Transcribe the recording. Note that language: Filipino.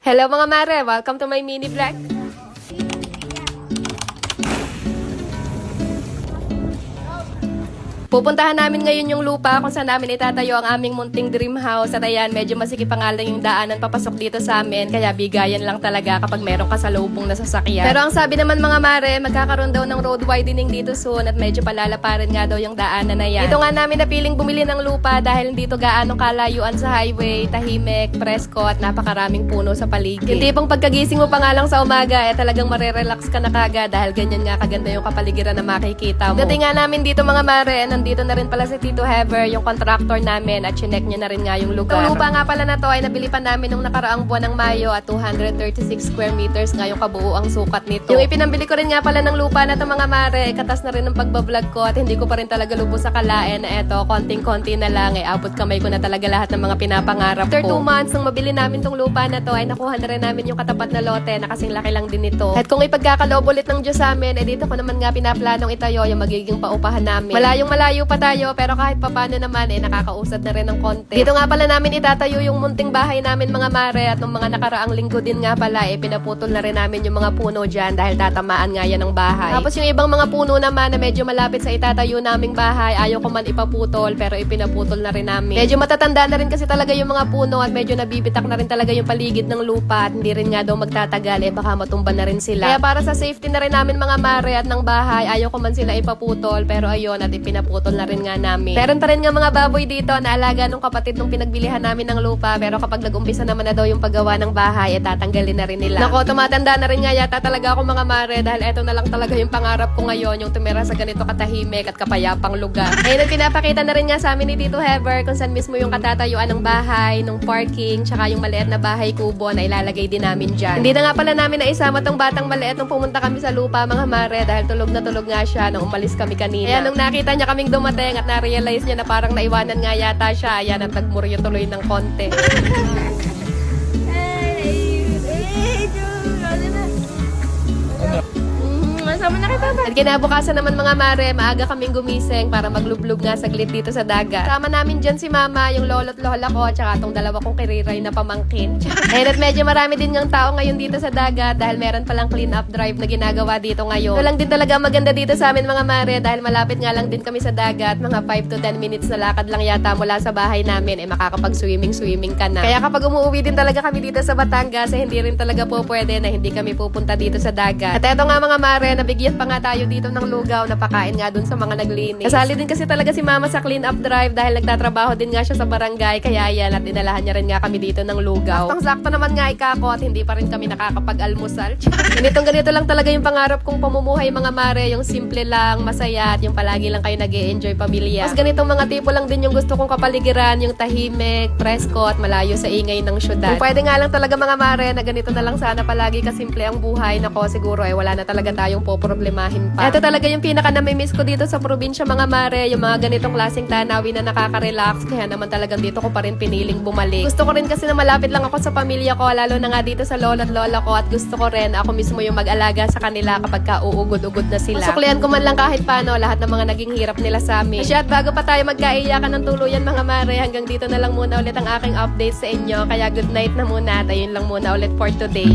Hello mga mare! Welcome to my mini vlog. Pupuntahan namin ngayon yung lupa kung saan namin itatayo ang aming munting dream house. At ayan, medyo masikip ang alang yung daanan papasok dito sa amin. Kaya bigayan lang talaga kapag meron kasalubong na sasakyan. Pero ang sabi naman mga mare, magkakaroon daw ng road widening dito soon. At medyo palalaparin nga daw yung daanan na yan. Dito nga namin napiling bumili ng lupa dahil dito gaano kalayuan sa highway, tahimik, presko at napakaraming puno sa paligid. Yung tipong pagkagising mo pa nga lang sa umaga, talagang marerelax ka na kagad dahil ganyan nga kaganda yung kapaligiran na makikita mo. Dating nga namin dito mga mare, nandito na rin pala si Tito Hever, yung contractor namin, at chinek niya na rin nga yung lugar. Yung lupa nga pala na to ay nabili pa namin nung nakaraang buwan ng Mayo at 236 square meters nga yung kabuuang sukat nito. Yung ipinambili ko rin nga pala ng lupa na to mga mare, katas na rin ng pagbablog ko at hindi ko pa rin talaga lubos sa kalain na eto, konting-konti na lang, abot kamay ko na talaga lahat ng mga pinapangarap ko. After 2 months nung mabili namin tong lupa na to, ay nakuha na rin namin yung katapat na lote na kasing laki lang din ito. At kung ipagkakaloob ulit ng Diyos sa amin, dito ko naman nga pinaplanong itayo yung magiging paupahan namin. Malayo pa tayo pero kahit papano naman nakakausad na rin ng konti. Dito nga pala namin itatayo yung munting bahay namin mga mare at nung mga nakaraang linggo din nga pala pinaputol na rin namin yung mga puno dyan dahil tatamaan nga yan ng bahay. Tapos yung ibang mga puno naman na medyo malapit sa itatayo naming bahay, ayaw ko man ipaputol pero ipinaputol na rin namin. Medyo matatanda na rin kasi talaga yung mga puno at medyo nabibitak na rin talaga yung paligid ng lupa at hindi rin nga daw magtatagal baka matumba na rin sila. Kaya para sa safety na rin namin mga mare at ng bahay, ayaw ko man sila ipaputol pero ayun at ipinaputol na rin nga namin. Meron pa rin nga mga baboy dito na alaga nung kapatid nung pinagbilihan namin ng lupa pero kapag nag-umpisa naman na daw yung paggawa ng bahay tatanggalin na rin nila. Nako, tumatanda na rin nga yata talaga ako mga mare dahil eto na lang talaga yung pangarap ko ngayon, yung tumira sa ganito katahimik at kapayapang lugar. Ayun ang pinapakita na rin nga sa amin ni Tito Hever kung saan mismo yung katatayuan ng bahay, nung parking, tsaka yung maliit na bahay kubo na ilalagay din namin dyan. Hindi na nga pala namin naisama tong batang maliit nung pumunta kami sa lupa mga mare dahil tulog na tulog nga siya nung umalis kami kanina. Kaya nung nakita niya kaming dumating at na-realize niya na parang naiwanan nga yata siya, ayan at nagmuryo tuloy ng konti. Sama na kita ba? At kinabukasan naman mga mare, maaga kaming gumising para maglublog nga saglit dito sa dagat. Sama namin dyan si mama, yung lolo't lola ko, tsaka tong dalawa kong kiriray na pamangkin. And at medyo marami din ng tao ngayon dito sa dagat dahil meron palang clean up drive na ginagawa dito ngayon. Ito lang din talaga maganda dito sa amin mga mare dahil malapit nga lang din kami sa dagat. Mga 5 to 10 minutes na lakad lang yata mula sa bahay namin, makakapag-swimming ka na. Kaya kapag umuwi din talaga kami dito sa Batangas, hindi rin talaga po pwede na hindi kami pupunta dito sa dagat. At eto nga mga mare, nabigyan pa nga tayo dito ng lugaw na pakain nga dun sa mga naglinis. Kasali din kasi talaga si mama sa clean up drive dahil nagtatrabaho din nga siya sa barangay, kaya yan at dinalahan niya rin nga kami dito ng lugaw. Saktong-sakto naman nga ikako at hindi pa rin kami nakakapag-almusal. Ganito lang talaga yung pangarap kong pamumuhay mga mare, yung simple lang, masaya at yung palagi lang kayo nag-e-enjoy pamilya. Mas ganitong mga tipo lang din yung gusto kong kapaligiran, yung tahimik, presko at malayo sa ingay ng syudad. Kung pwede nga lang talaga mga mare na ganito na lang sana palagi kasimple ang buhay, nako siguro wala na talaga tayong poproblemahin pa. Ito talaga yung pinaka namimiss ko dito sa probinsya mga mare, yung mga ganitong klaseng tanawin na nakaka-relax, kaya naman talagang dito ko pa rin piniling bumalik. Gusto ko rin kasi na malapit lang ako sa pamilya ko, lalo na nga dito sa lola at lola ko, at gusto ko rin ako mismo yung mag-alaga sa kanila kapag kauugod-ugod na sila. Suklian ko man lang kahit paano lahat ng mga naging hirap nila sa amin. At bago pa tayo magkaiyakan ng tuluyan mga mare, hanggang dito na lang muna ulit ang aking update sa inyo, kaya good night na muna at ayun lang muna ulit for today.